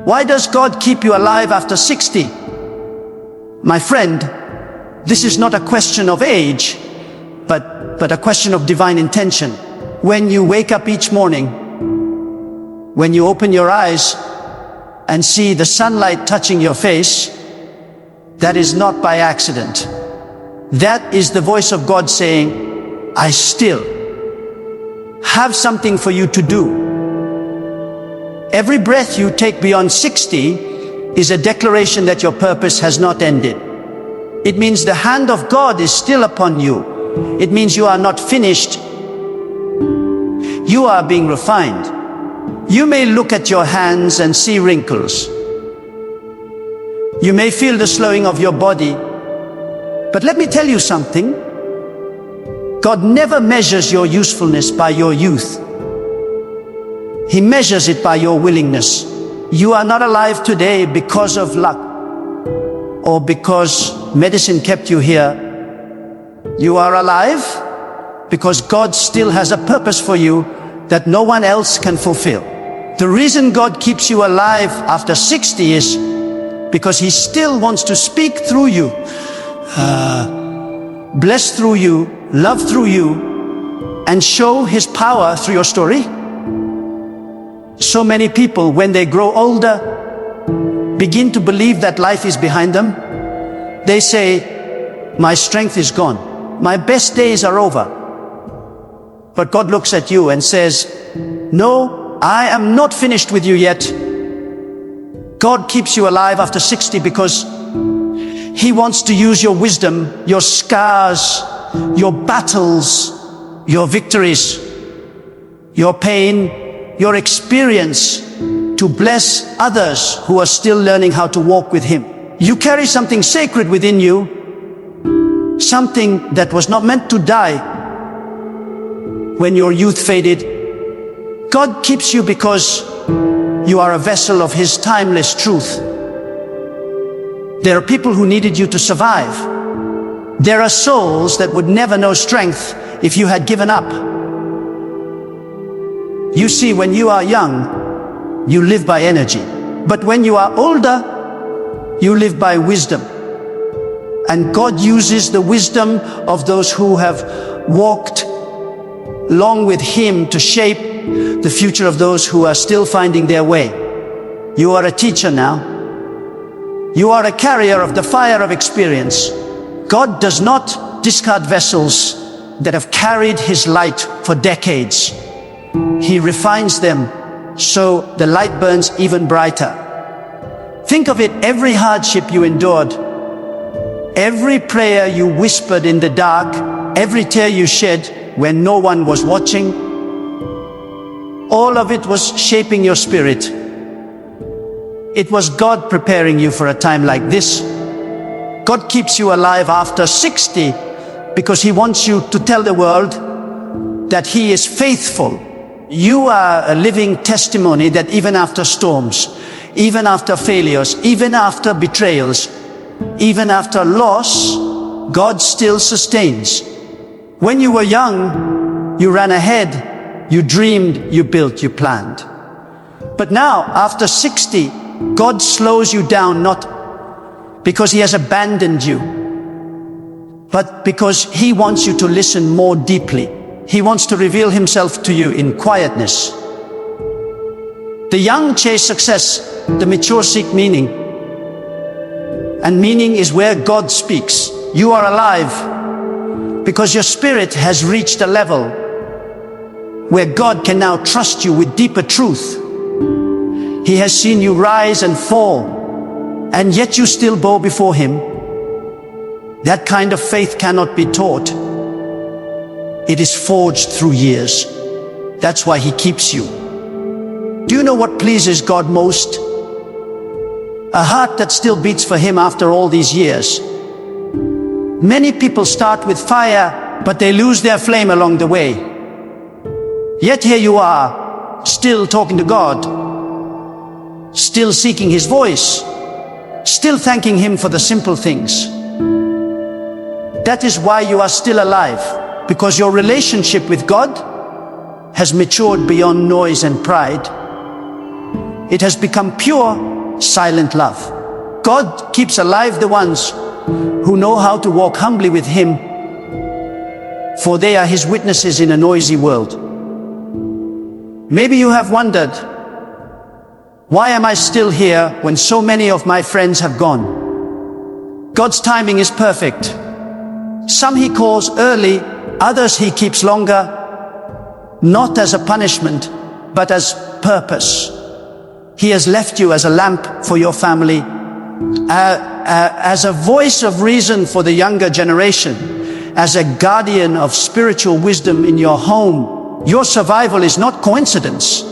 Why does God keep you alive after 60? My friend, this is not a question of age, but a question of divine intention. When you wake up each morning, when you open your eyes and see the sunlight touching your face, that is not by accident. That is the voice of God saying, I still have something for you to do. Every breath you take beyond 60 is a declaration that your purpose has not ended. It means the hand of God is still upon you. It means you are not finished. You are being refined. You may look at your hands and see wrinkles. You may feel the slowing of your body. But let me tell you something. God never measures your usefulness by your youth. He measures it by your willingness. You are not alive today because of luck or because medicine kept you here. You are alive because God still has a purpose for you that no one else can fulfill. The reason God keeps you alive after 60 is because He still wants to speak through you, bless through you, love through you, and show His power through your story. So many people, when they grow older, begin to believe that life is behind them. They say, my strength is gone. My best days are over. But God looks at you and says, no, I am not finished with you yet. God keeps you alive after 60 because He wants to use your wisdom, your scars, your battles, your victories, your pain, your experience to bless others who are still learning how to walk with Him. You carry something sacred within you, something that was not meant to die when your youth faded. God keeps you because you are a vessel of His timeless truth. There are people who needed you to survive. There are souls that would never know strength if you had given up. You see, when you are young, you live by energy. But when you are older, you live by wisdom. And God uses the wisdom of those who have walked long with Him to shape the future of those who are still finding their way. You are a teacher now. You are a carrier of the fire of experience. God does not discard vessels that have carried His light for decades. He refines them so the light burns even brighter. Think of it, every hardship you endured, every prayer you whispered in the dark, every tear you shed when no one was watching, all of it was shaping your spirit. It was God preparing you for a time like this. God keeps you alive after 60 because He wants you to tell the world that He is faithful. You are a living testimony that even after storms, even after failures, even after betrayals, even after loss, God still sustains. When you were young, you ran ahead, you dreamed, you built, you planned. But now, after 60, God slows you down, not because He has abandoned you, but because He wants you to listen more deeply. He wants to reveal Himself to you in quietness. The young chase success, the mature seek meaning. And meaning is where God speaks. You are alive because your spirit has reached a level where God can now trust you with deeper truth. He has seen you rise and fall, and yet you still bow before Him. That kind of faith cannot be taught. It is forged through years. That's why He keeps you. Do you know what pleases God most? A heart that still beats for Him after all these years. Many people start with fire, but they lose their flame along the way. Yet here you are, still talking to God, still seeking His voice, still thanking Him for the simple things. That is why you are still alive, because your relationship with God has matured beyond noise and pride. it has become pure, silent love. God keeps alive the ones who know how to walk humbly with Him, for they are His witnesses in a noisy world. Maybe you have wondered, why am I still here when so many of my friends have gone? God's timing is perfect. Some He calls early, others He keeps longer, not as a punishment, but as purpose. He has left you as a lamp for your family, as a voice of reason for the younger generation, as a guardian of spiritual wisdom in your home. Your survival is not coincidence.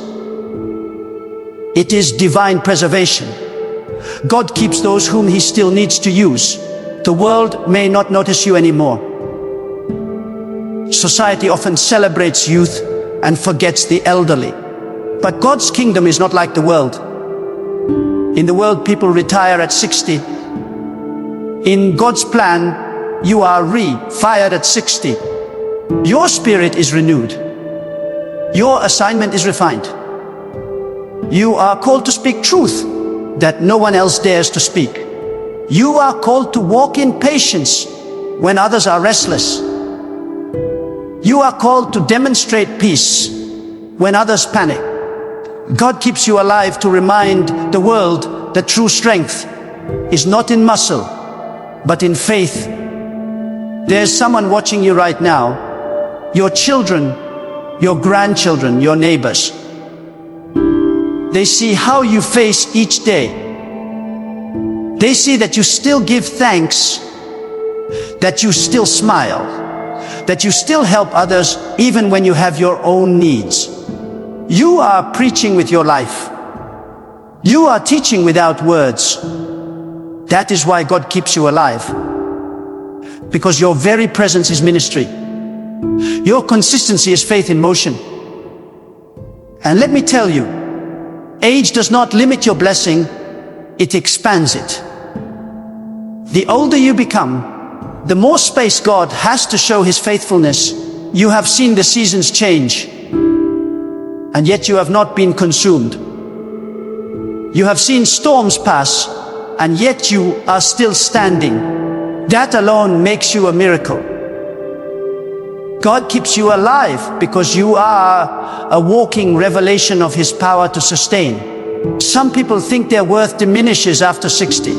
It is divine preservation. God keeps those whom He still needs to use. The world may not notice you anymore. Society often celebrates youth and forgets the elderly. But God's kingdom is not like the world. In the world, people retire at 60. In God's plan, you are fired at 60. Your spirit is renewed. Your assignment is refined. You are called to speak truth that no one else dares to speak. You are called to walk in patience when others are restless. You are called to demonstrate peace when others panic. God keeps you alive to remind the world that true strength is not in muscle, but in faith. There's someone watching you right now, your children, your grandchildren, your neighbors. They see how you face each day. They see that you still give thanks, that you still smile, that you still help others even when you have your own needs. You are preaching with your life. You are teaching without words. That is why God keeps you alive. Because your very presence is ministry. Your consistency is faith in motion. And let me tell you, age does not limit your blessing, it expands it. The older you become, the more space God has to show His faithfulness. You have seen the seasons change, and yet you have not been consumed. You have seen storms pass, and yet you are still standing. That alone makes you a miracle. God keeps you alive because you are a walking revelation of His power to sustain. Some people think their worth diminishes after 60.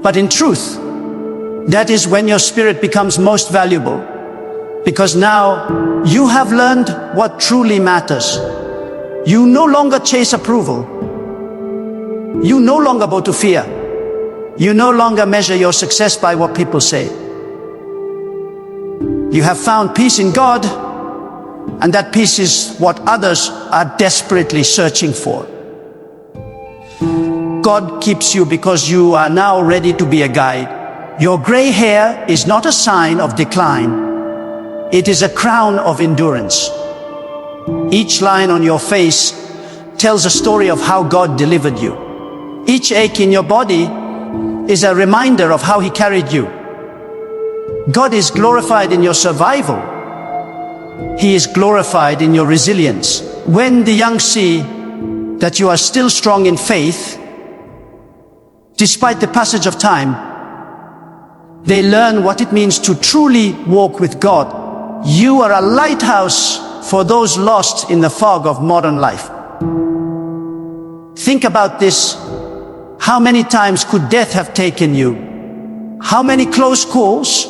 But in truth, that is when your spirit becomes most valuable. Because now you have learned what truly matters. You no longer chase approval. You no longer bow to fear. You no longer measure your success by what people say. You have found peace in God, and that peace is what others are desperately searching for. God keeps you because you are now ready to be a guide. Your gray hair is not a sign of decline. It is a crown of endurance. Each line on your face tells a story of how God delivered you. Each ache in your body is a reminder of how He carried you. God is glorified in your survival. He is glorified in your resilience. When the young see that you are still strong in faith, despite the passage of time, they learn what it means to truly walk with God. You are a lighthouse for those lost in the fog of modern life. Think about this. How many times could death have taken you? How many close calls?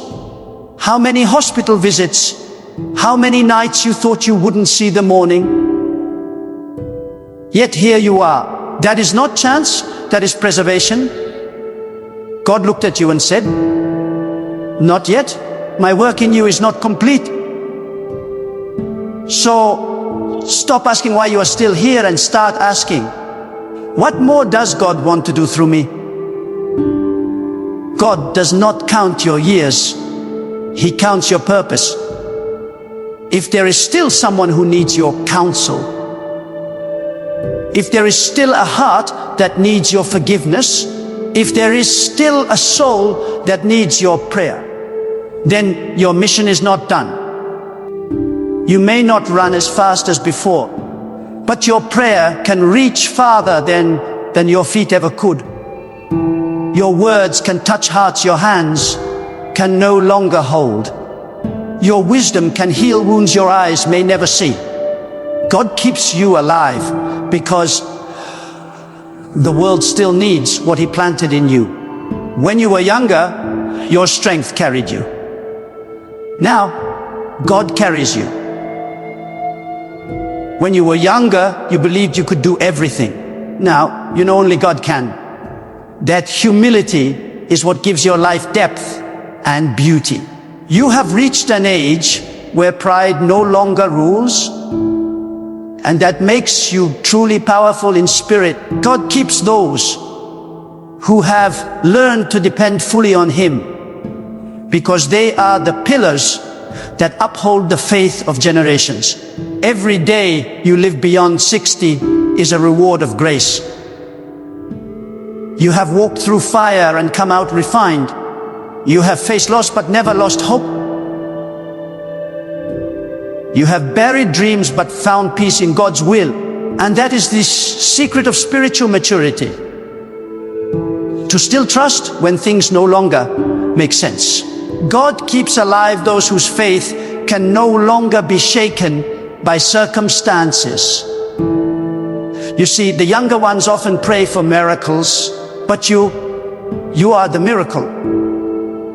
How many hospital visits? How many nights you thought you wouldn't see the morning? Yet here you are. That is not chance, that is preservation. God looked at you and said, "Not yet. My work in you is not complete." So stop asking why you are still here and start asking, what more does God want to do through me? God does not count your years. He counts your purpose. If there is still someone who needs your counsel, if there is still a heart that needs your forgiveness, if there is still a soul that needs your prayer, then your mission is not done. You may not run as fast as before, But your prayer can reach farther than your feet ever could. Your words can touch hearts your hands can no longer hold. Your wisdom can heal wounds your eyes may never see. God keeps you alive because the world still needs what He planted in you. When you were younger, your strength carried you. Now, God carries you. When you were younger, you believed you could do everything. Now, you know only God can. That humility is what gives your life depth and beauty. You have reached an age where pride no longer rules, and that makes you truly powerful in spirit. God keeps those who have learned to depend fully on Him, because they are the pillars that uphold the faith of generations. Every day you live beyond 60 is a reward of grace. You have walked through fire and come out refined. You have faced loss but never lost hope. You have buried dreams but found peace in God's will. And that is the secret of spiritual maturity. To still trust when things no longer make sense. God keeps alive those whose faith can no longer be shaken by circumstances. You see, the younger ones often pray for miracles, but you are the miracle.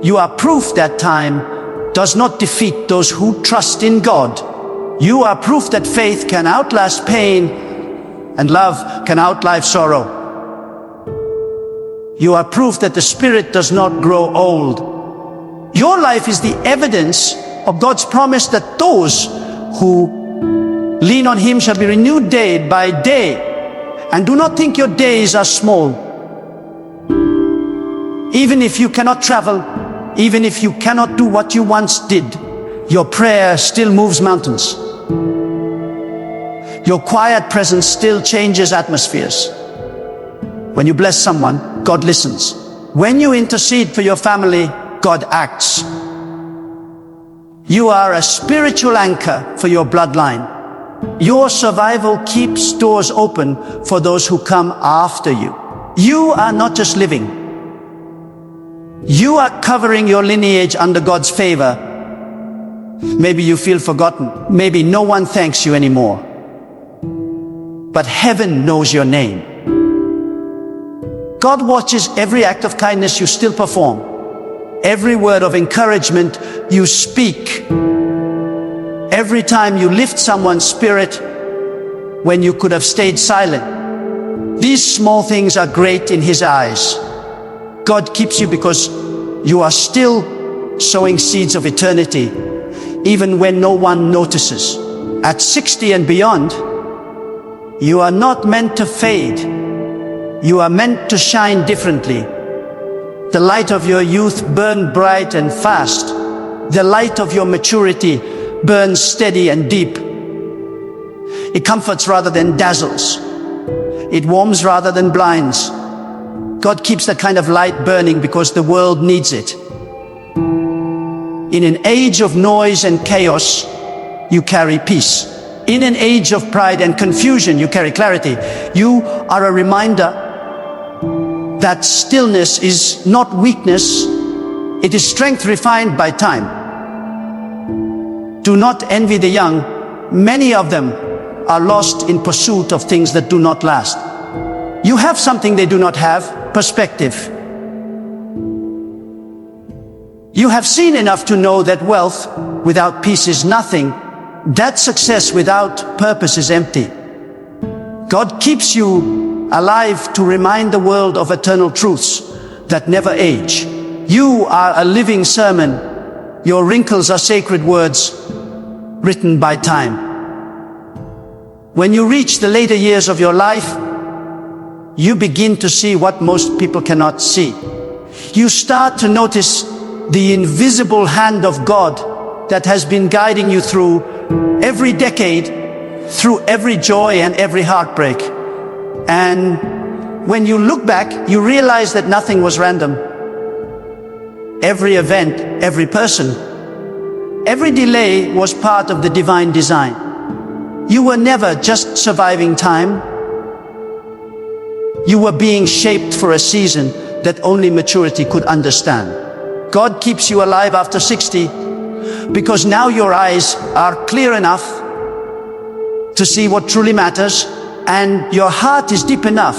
You are proof that time does not defeat those who trust in God. You are proof that faith can outlast pain and love can outlive sorrow. You are proof that the Spirit does not grow old. Your life is the evidence of God's promise that those who lean on Him shall be renewed day by day. And do not think your days are small. Even if you cannot travel, even if you cannot do what you once did, your prayer still moves mountains. Your quiet presence still changes atmospheres. When you bless someone, God listens. When you intercede for your family, God acts. You are a spiritual anchor for your bloodline. Your survival keeps doors open for those who come after you. You are not just living. You are covering your lineage under God's favor. Maybe you feel forgotten. Maybe no one thanks you anymore. But heaven knows your name. God watches every act of kindness you still perform. Every word of encouragement you speak. Every time you lift someone's spirit when you could have stayed silent. These small things are great in His eyes. God keeps you because you are still sowing seeds of eternity, even when no one notices. At 60 and beyond, you are not meant to fade. You are meant to shine differently. The light of your youth burned bright and fast. The light of your maturity burns steady and deep. It comforts rather than dazzles. It warms rather than blinds. God keeps that kind of light burning because the world needs it. In an age of noise and chaos, you carry peace. In an age of pride and confusion, you carry clarity. You are a reminder that stillness is not weakness, it is strength refined by time. Do not envy the young. Many of them are lost in pursuit of things that do not last. You have something they do not have: perspective. You have seen enough to know that wealth without peace is nothing, that success without purpose is empty. God keeps you alive to remind the world of eternal truths that never age. You are a living sermon. Your wrinkles are sacred words written by time. When you reach the later years of your life, you begin to see what most people cannot see. You start to notice the invisible hand of God that has been guiding you through every decade, through every joy and every heartbreak. And when you look back, you realize that nothing was random. Every event, every person, every delay was part of the divine design. You were never just surviving time. You were being shaped for a season that only maturity could understand. God keeps you alive after 60 because now your eyes are clear enough to see what truly matters, and your heart is deep enough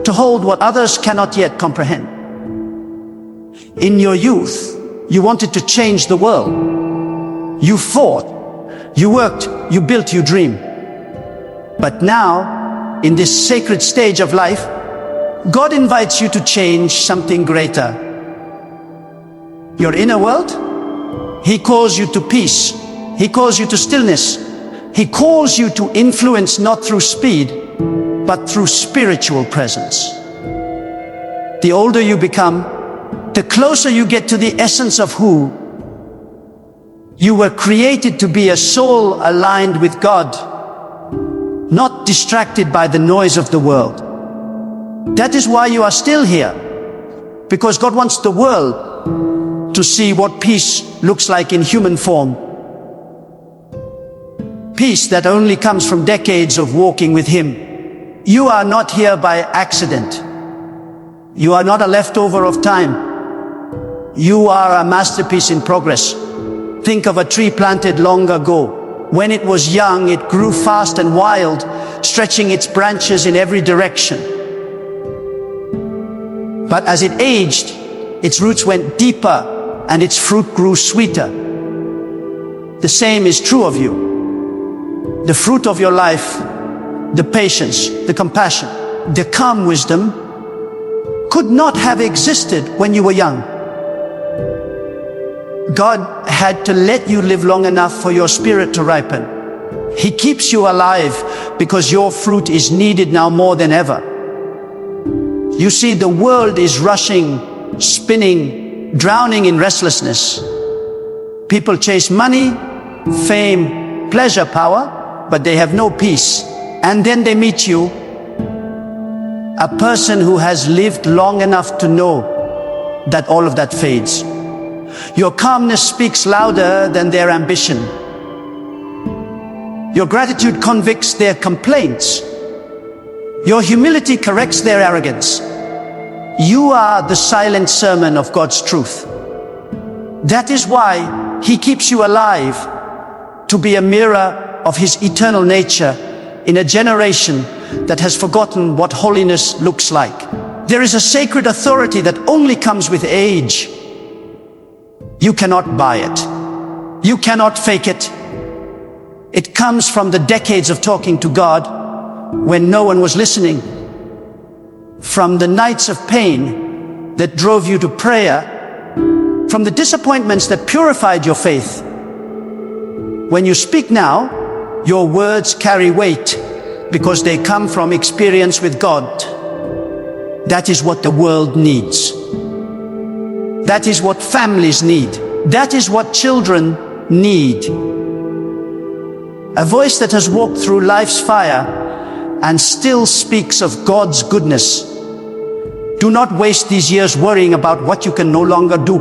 to hold what others cannot yet comprehend. In your youth, you wanted to change the world. You fought, you worked, you built, you dreamed. But now, in this sacred stage of life, God invites you to change something greater. Your inner world? He calls you to peace. He calls you to stillness. He calls you to influence not through speed, but through spiritual presence. The older you become, the closer you get to the essence of who you were created to be, a soul aligned with God, not distracted by the noise of the world. That is why you are still here, because God wants the world to see what peace looks like in human form. Peace that only comes from decades of walking with Him. You are not here by accident. You are not a leftover of time. You are a masterpiece in progress. Think of a tree planted long ago. When it was young, it grew fast and wild, stretching its branches in every direction. But as it aged, its roots went deeper and its fruit grew sweeter. The same is true of you. The fruit of your life, the patience, the compassion, the calm wisdom could not have existed when you were young. God had to let you live long enough for your spirit to ripen. He keeps you alive because your fruit is needed now more than ever. You see, the world is rushing, spinning, drowning in restlessness. People chase money, fame, pleasure, power, but they have no peace. And then they meet you, a person who has lived long enough to know that all of that fades. Your calmness speaks louder than their ambition. Your gratitude convicts their complaints. Your humility corrects their arrogance. You are the silent sermon of God's truth. That is why He keeps you alive, to be a mirror of His eternal nature in a generation that has forgotten what holiness looks like. There is a sacred authority that only comes with age. You cannot buy it. You cannot fake it. It comes from the decades of talking to God when no one was listening. From the nights of pain that drove you to prayer. From the disappointments that purified your faith. When you speak now, your words carry weight because they come from experience with God. That is what the world needs. That is what families need. That is what children need. A voice that has walked through life's fire and still speaks of God's goodness. Do not waste these years worrying about what you can no longer do.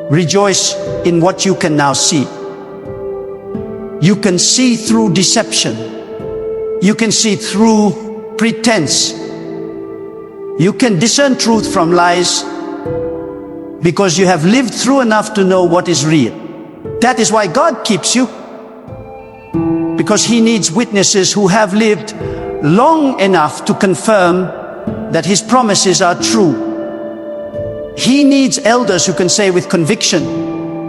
Rejoice in what you can now see. You can see through deception. You can see through pretense. You can discern truth from lies because you have lived through enough to know what is real. That is why God keeps you, because He needs witnesses who have lived long enough to confirm that His promises are true. He needs elders who can say with conviction,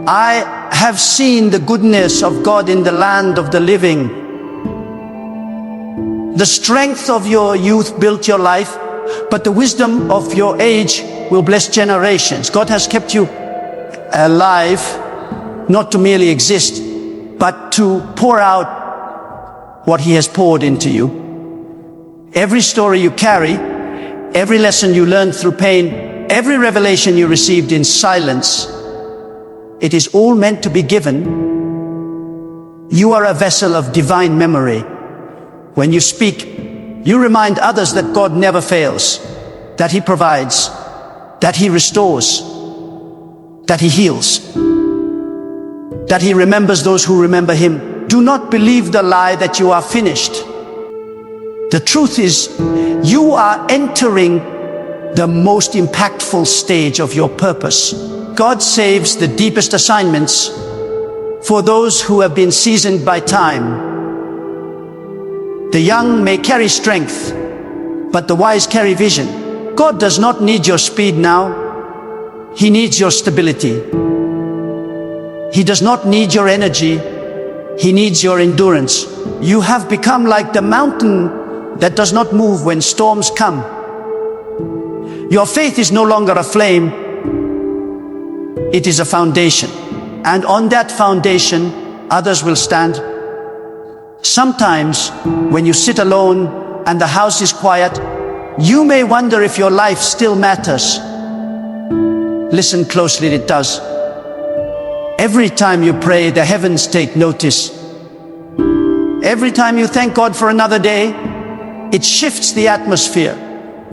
I have seen the goodness of God in the land of the living. The strength of your youth built your life, but the wisdom of your age will bless generations. God has kept you alive, not to merely exist, but to pour out what He has poured into you. Every story you carry, every lesson you learned through pain, every revelation you received in silence, it is all meant to be given. You are a vessel of divine memory. When you speak, you remind others that God never fails, that He provides, that He restores, that He heals, that he remembers those who remember him. Do not believe the lie that you are finished. The truth is, you are entering the most impactful stage of your purpose. God saves the deepest assignments for those who have been seasoned by time. The young may carry strength, but the wise carry vision. God does not need your speed now. He needs your stability. He does not need your energy. He needs your endurance. You have become like the mountain that does not move when storms come. Your faith is no longer a flame. It is a foundation. And on that foundation, others will stand. Sometimes, when you sit alone and the house is quiet, you may wonder if your life still matters. Listen closely, it does. Every time you pray, the heavens take notice. Every time you thank God for another day, it shifts the atmosphere.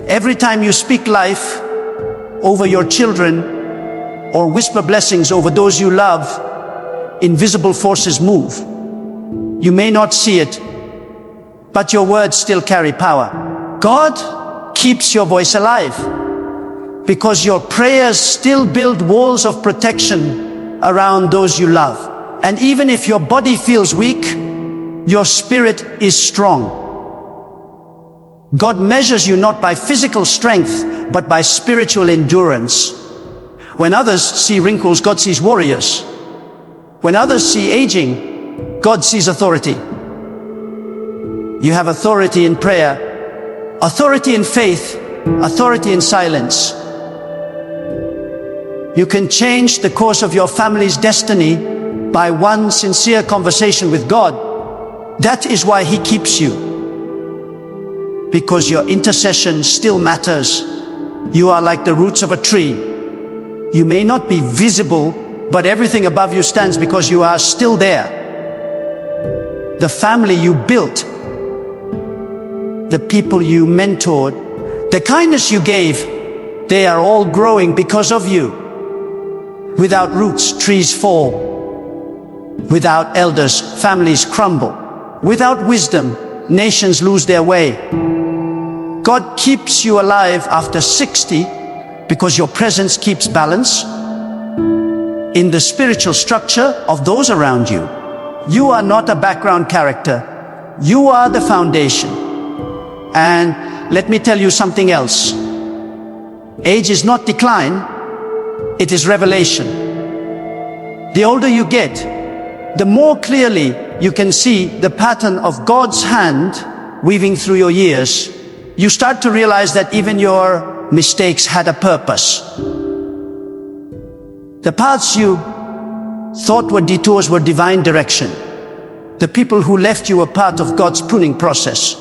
Every time you speak life over your children or whisper blessings over those you love, invisible forces move. You may not see it, but your words still carry power. God keeps your voice alive because your prayers still build walls of protection around those you love. And even if your body feels weak, your spirit is strong. God measures you not by physical strength, but by spiritual endurance. When others see wrinkles, God sees warriors. When others see aging, God sees authority. You have authority in prayer, authority in faith, authority in silence. You can change the course of your family's destiny by one sincere conversation with God. That is why He keeps you. Because your intercession still matters. You are like the roots of a tree. You may not be visible, but everything above you stands because you are still there. The family you built, the people you mentored, the kindness you gave, they are all growing because of you. Without roots, trees fall. Without elders, families crumble. Without wisdom, nations lose their way. God keeps you alive after 60 because your presence keeps balance in the spiritual structure of those around you. You are not a background character. You are the foundation. And let me tell you something else. Age is not decline, it is revelation. The older you get, the more clearly you can see the pattern of God's hand weaving through your years. You start to realize that even your mistakes had a purpose. The paths you thought were detours were divine direction. The people who left you were part of God's pruning process.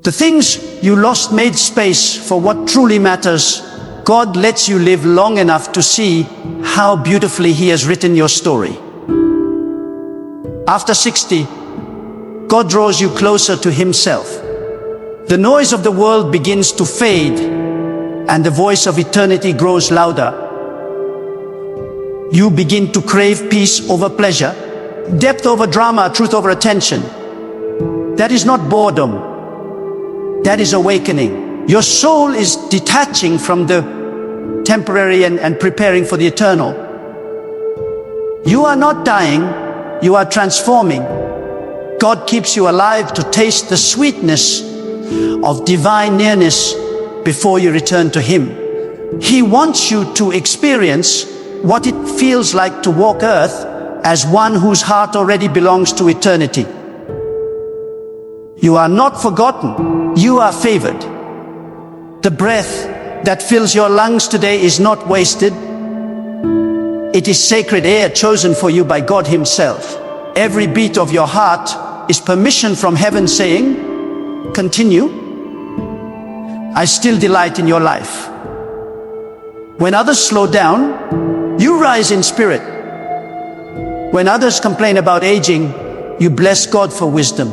The things you lost made space for what truly matters. God lets you live long enough to see how beautifully He has written your story. After 60, God draws you closer to Himself. The noise of the world begins to fade, and the voice of eternity grows louder. You begin to crave peace over pleasure, depth over drama, truth over attention. That is not boredom. That is awakening. Your soul is detaching from the temporary and preparing for the eternal. You are not dying, you are transforming. God keeps you alive to taste the sweetness of divine nearness before you return to Him. He wants you to experience what it feels like to walk earth as one whose heart already belongs to eternity. You are not forgotten, you are favored. The breath that fills your lungs today is not wasted. It is sacred air chosen for you by God Himself. Every beat of your heart is permission from heaven saying, continue. I still delight in your life. When others slow down, you rise in spirit. When others complain about aging, you bless God for wisdom.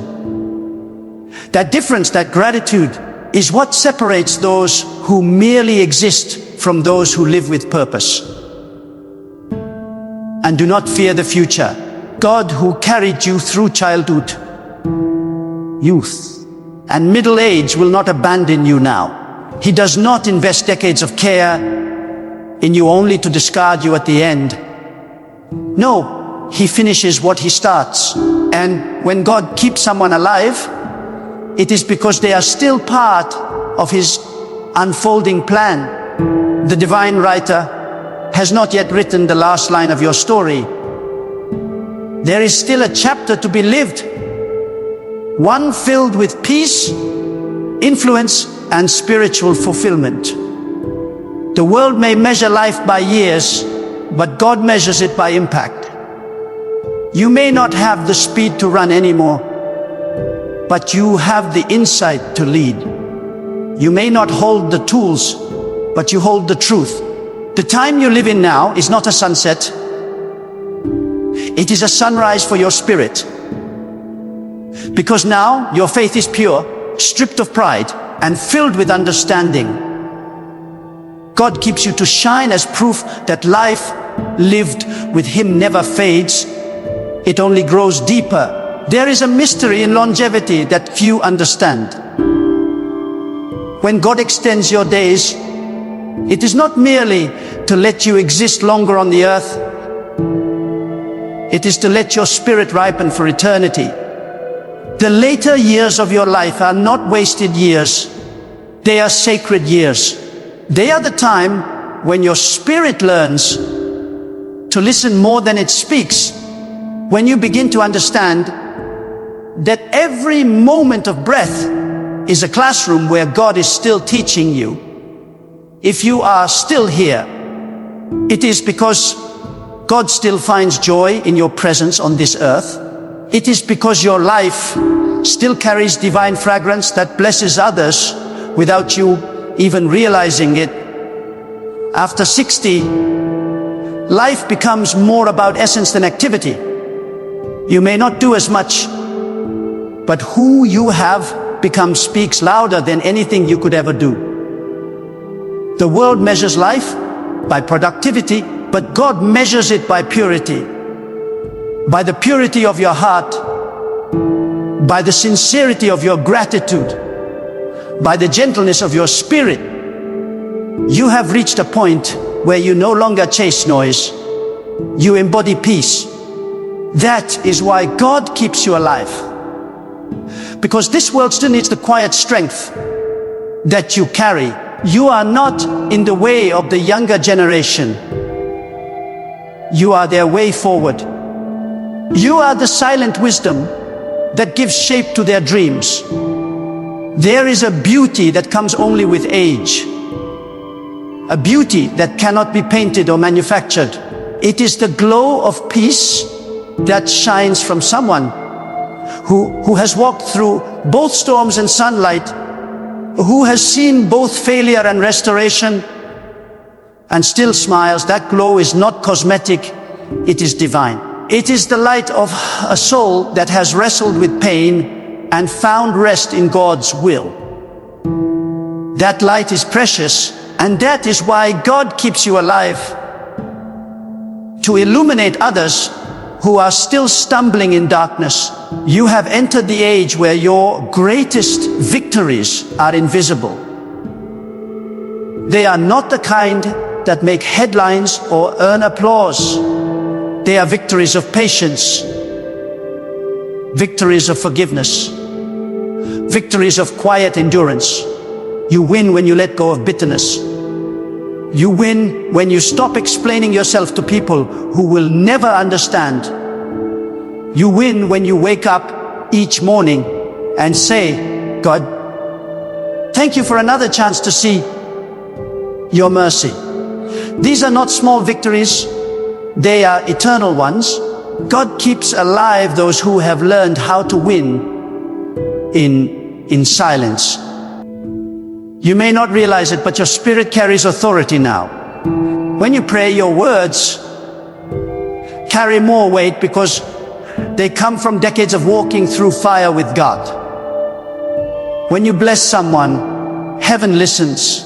That difference, that gratitude, is what separates those who merely exist from those who live with purpose. and do not fear the future. God, who carried you through childhood, youth, and middle age, will not abandon you now. He does not invest decades of care in you only to discard you at the end. No, He finishes what He starts. And when God keeps someone alive, it is because they are still part of His unfolding plan. The divine writer has not yet written the last line of your story. There is still a chapter to be lived, one filled with peace, influence, and spiritual fulfillment. The world may measure life by years, but God measures it by impact. You may not have the speed to run anymore, but you have the insight to lead. You may not hold the tools, but you hold the truth. The time you live in now is not a sunset. It is a sunrise for your spirit. Because now your faith is pure, stripped of pride, and filled with understanding. God keeps you to shine as proof that life lived with Him never fades. It only grows deeper. There is a mystery in longevity that few understand. When God extends your days, it is not merely to let you exist longer on the earth. It is to let your spirit ripen for eternity. The later years of your life are not wasted years. They are sacred years. They are the time when your spirit learns to listen more than it speaks. When you begin to understand that every moment of breath is a classroom where God is still teaching you. If you are still here, it is because God still finds joy in your presence on this earth. It is because your life still carries divine fragrance that blesses others without you even realizing it. After 60, life becomes more about essence than activity. You may not do as much, but who you have become speaks louder than anything you could ever do. The world measures life by productivity, but God measures it by purity. By the purity of your heart, by the sincerity of your gratitude, by the gentleness of your spirit. You have reached a point where you no longer chase noise. You embody peace. That is why God keeps you alive. Because this world still needs the quiet strength that you carry. You are not in the way of the younger generation. You are their way forward. You are the silent wisdom that gives shape to their dreams. There is a beauty that comes only with age. A beauty that cannot be painted or manufactured. It is the glow of peace that shines from someone who has walked through both storms and sunlight, who has seen both failure and restoration, and still smiles. That glow is not cosmetic, it is divine. It is the light of a soul that has wrestled with pain and found rest in God's will. That light is precious, and that is why God keeps you alive. To illuminate others who are still stumbling in darkness. You have entered the age where your greatest victories are invisible. They are not the kind that make headlines or earn applause. They are victories of patience, victories of forgiveness, victories of quiet endurance. You win when you let go of bitterness. You win when you stop explaining yourself to people who will never understand. You win when you wake up each morning and say, God, thank you for another chance to see your mercy. These are not small victories, they are eternal ones. God keeps alive those who have learned how to win in silence. You may not realize it, but your spirit carries authority now. When you pray, your words carry more weight because they come from decades of walking through fire with God. When you bless someone, heaven listens.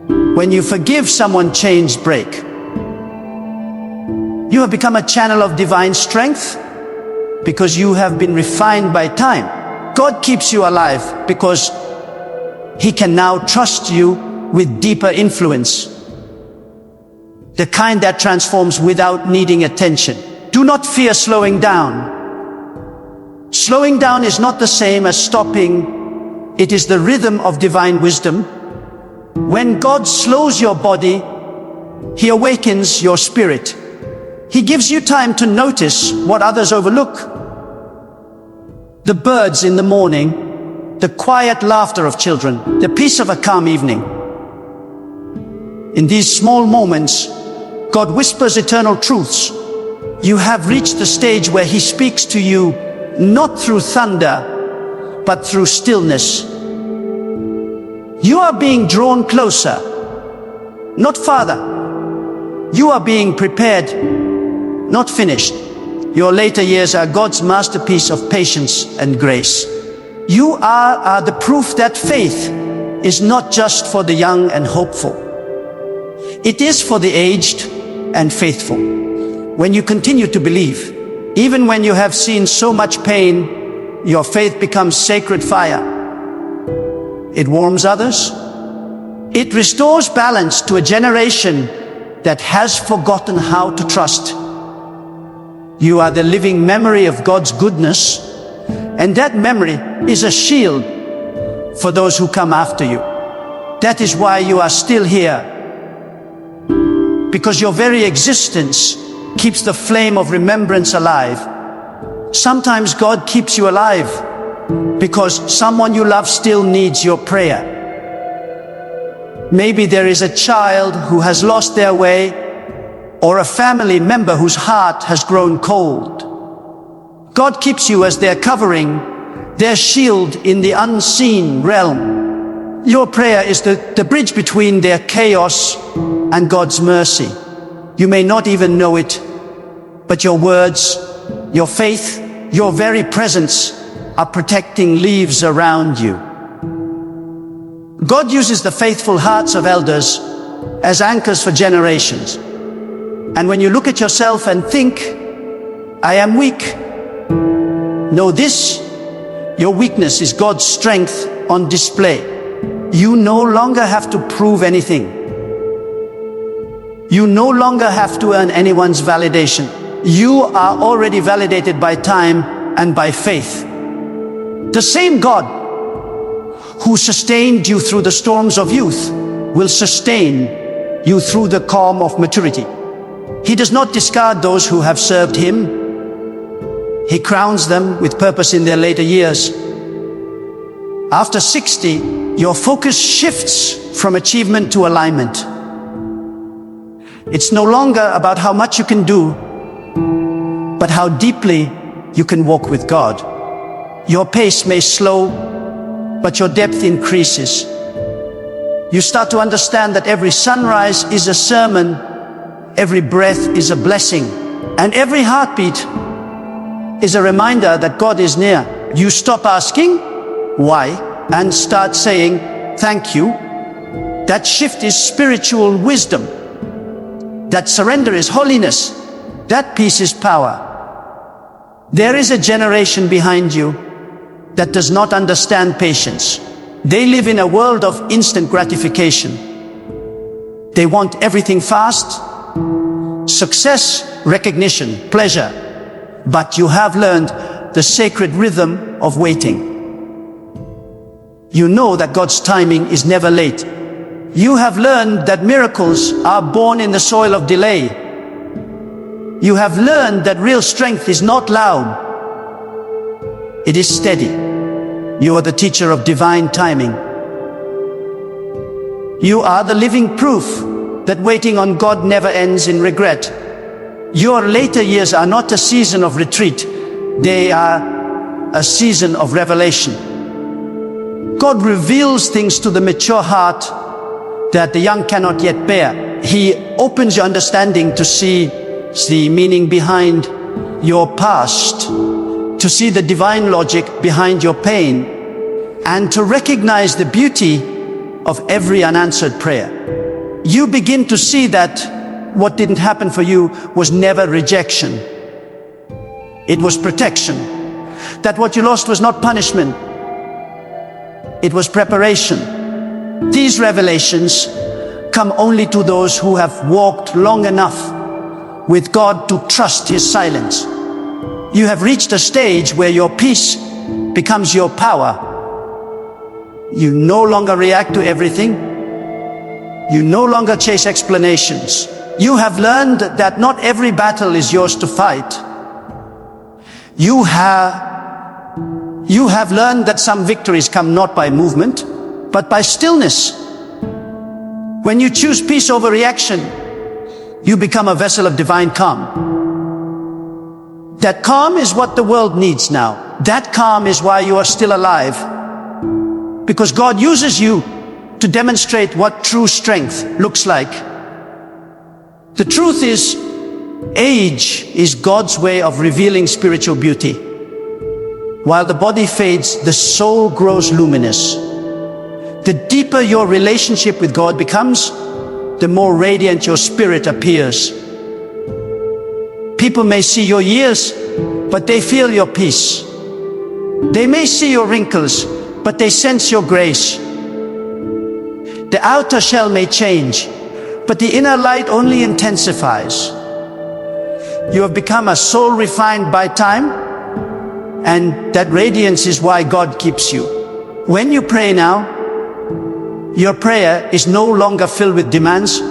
When you forgive someone, chains break. You have become a channel of divine strength because you have been refined by time. God keeps you alive because He can now trust you with deeper influence, the kind that transforms without needing attention. Do not fear slowing down. Slowing down is not the same as stopping. It is the rhythm of divine wisdom. When God slows your body, He awakens your spirit. He gives you time to notice what others overlook. The birds in the morning, the quiet laughter of children, the peace of a calm evening. In these small moments, God whispers eternal truths. You have reached the stage where He speaks to you not through thunder, but through stillness. You are being drawn closer, not farther. You are being prepared, not finished. Your later years are God's masterpiece of patience and grace. You are the proof that faith is not just for the young and hopeful. It is for the aged and faithful. When you continue to believe, even when you have seen so much pain, your faith becomes sacred fire. It warms others. It restores balance to a generation that has forgotten how to trust. You are the living memory of God's goodness, and that memory is a shield for those who come after you. That is why you are still here, because your very existence keeps the flame of remembrance alive. Sometimes God keeps you alive because someone you love still needs your prayer. Maybe there is a child who has lost their way, or a family member whose heart has grown cold. God keeps you as their covering, their shield in the unseen realm. Your prayer is the bridge between their chaos and God's mercy. You may not even know it, but your words, your faith, your very presence are protecting leaves around you. God uses the faithful hearts of elders as anchors for generations. And when you look at yourself and think, I am weak, know this: your weakness is God's strength on display. You no longer have to prove anything. You no longer have to earn anyone's validation. You are already validated by time and by faith. The same God who sustained you through the storms of youth will sustain you through the calm of maturity. He does not discard those who have served Him. He crowns them with purpose in their later years. After 60, your focus shifts from achievement to alignment. It's no longer about how much you can do, but how deeply you can walk with God. Your pace may slow, but your depth increases. You start to understand that every sunrise is a sermon, every breath is a blessing, and every heartbeat is a reminder that God is near. You stop asking why and start saying thank you. That shift is spiritual wisdom. That surrender is holiness. That peace is power. There is a generation behind you that does not understand patience. They live in a world of instant gratification. They want everything fast: success, recognition, pleasure. But you have learned the sacred rhythm of waiting. You know that God's timing is never late. You have learned that miracles are born in the soil of delay. You have learned that real strength is not loud. It is steady. You are the teacher of divine timing. You are the living proof that waiting on God never ends in regret. Your later years are not a season of retreat. They are a season of revelation. God reveals things to the mature heart that the young cannot yet bear. He opens your understanding to see the meaning behind your past, to see the divine logic behind your pain, and to recognize the beauty of every unanswered prayer. You begin to see that what didn't happen for you was never rejection. It was protection. That what you lost was not punishment. It was preparation. These revelations come only to those who have walked long enough with God to trust His silence. You have reached a stage where your peace becomes your power. You no longer react to everything. You no longer chase explanations. You have learned that not every battle is yours to fight. You have learned that some victories come not by movement, but by stillness. When you choose peace over reaction, you become a vessel of divine calm. That calm is what the world needs now. That calm is why you are still alive. Because God uses you to demonstrate what true strength looks like. The truth is, age is God's way of revealing spiritual beauty. While the body fades, the soul grows luminous. The deeper your relationship with God becomes, the more radiant your spirit appears. People may see your years, but they feel your peace. They may see your wrinkles, but they sense your grace. The outer shell may change, but the inner light only intensifies. You have become a soul refined by time, and that radiance is why God keeps you. When you pray now, your prayer is no longer filled with demands.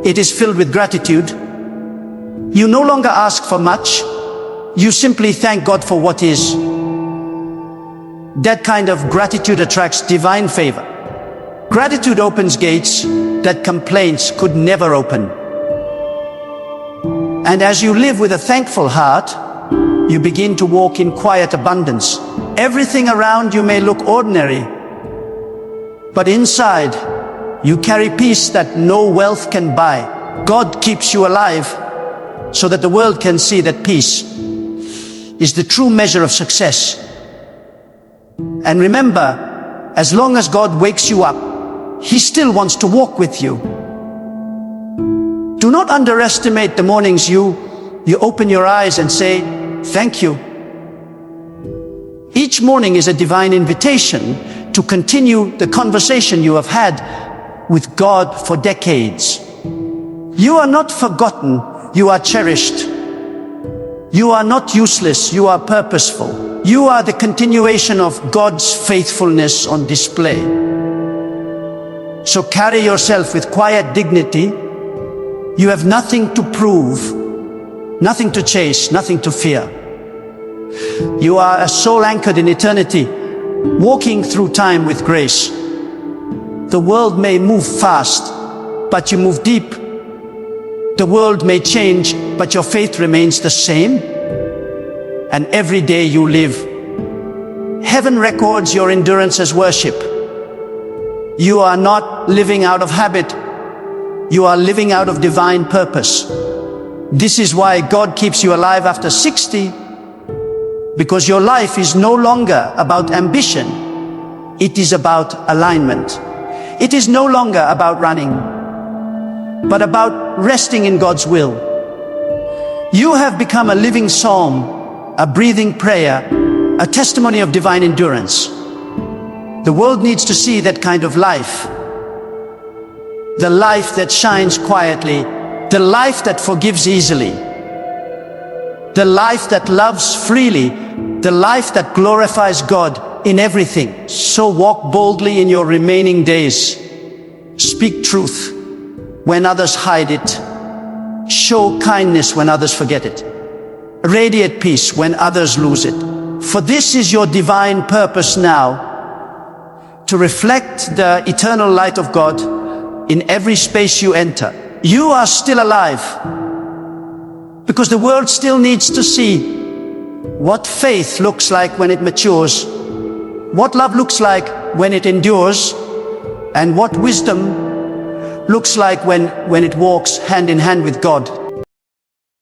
It is filled with gratitude. You no longer ask for much. You simply thank God for what is. That kind of gratitude attracts divine favor. Gratitude opens gates that complaints could never open. And as you live with a thankful heart, you begin to walk in quiet abundance. Everything around you may look ordinary, but inside, you carry peace that no wealth can buy. God keeps you alive so that the world can see that peace is the true measure of success. And remember, as long as God wakes you up, He still wants to walk with you. Do not underestimate the mornings you open your eyes and say, "Thank you." Each morning is a divine invitation to continue the conversation you have had with God for decades. You are not forgotten, you are cherished. You are not useless, you are purposeful. You are the continuation of God's faithfulness on display. So carry yourself with quiet dignity. You have nothing to prove, nothing to chase, nothing to fear. You are a soul anchored in eternity, walking through time with grace. The world may move fast, but you move deep. The world may change, but your faith remains the same. And every day you live, heaven records your endurance as worship. You are not living out of habit. You are living out of divine purpose. This is why God keeps you alive after 60, because your life is no longer about ambition. It is about alignment. It is no longer about running, but about resting in God's will. You have become a living psalm, a breathing prayer, a testimony of divine endurance. The world needs to see that kind of life. The life that shines quietly, the life that forgives easily, the life that loves freely, the life that glorifies God in everything. So walk boldly in your remaining days. Speak truth when others hide it. Show kindness when others forget it. Radiate peace when others lose it. For this is your divine purpose now, to reflect the eternal light of God in every space you enter. You are still alive because the world still needs to see what faith looks like when it matures, what love looks like when it endures, and what wisdom looks like when it walks hand in hand with God.